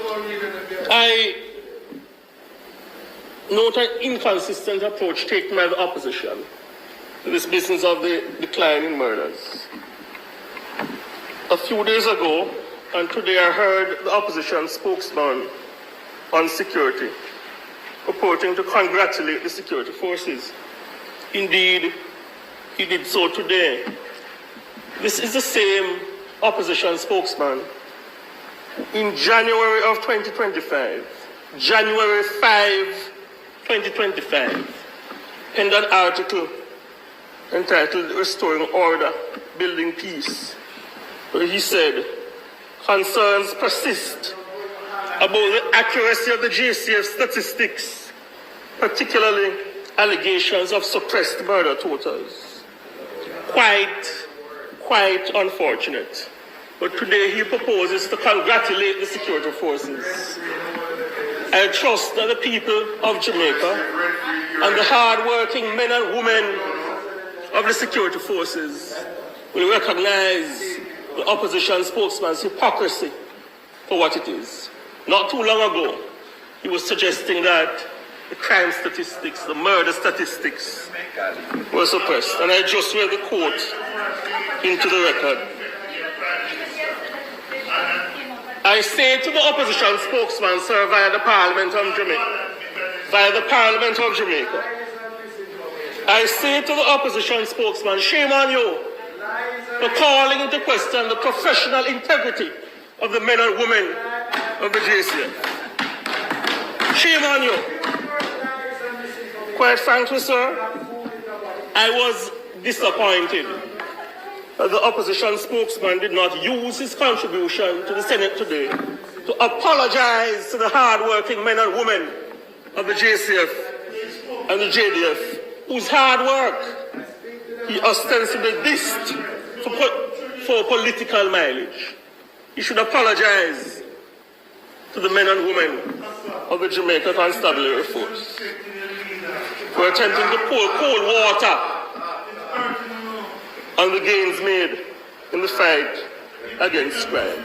I note an inconsistent approach taken by the opposition to this business of the decline in murders. A few days ago, and today I heard the opposition spokesman on security purporting to congratulate the security forces. Indeed, he did so today. This is the same opposition spokesman in January of 2025, January 5, 2025, in an article entitled Restoring Order, Building Peace, where he said, concerns persist about the accuracy of the JCF statistics, particularly allegations of suppressed murder totals. Quite unfortunate. But today he proposes to congratulate the security forces. I trust that the people of Jamaica and the hard-working men and women of the security forces will recognize the opposition spokesman's hypocrisy for what it is. Not too long ago, he was suggesting that the crime statistics, the murder statistics were suppressed. And I just read the quote into the record. I say to the opposition spokesman, sir, via the Parliament of Jamaica, I say to the opposition spokesman, shame on you for calling into question the professional integrity of the men and women of the JCF. Shame on you. Quite frankly, sir, I was disappointed that the opposition spokesman did not use his contribution to the Senate today to apologize to the hard-working men and women of the JCF and the JDF, whose hard work he ostensibly dissed for political mileage. He should apologize to the men and women of the Jamaica Constabulary Force for attempting to pour cold water on the gains made in the fight against crime.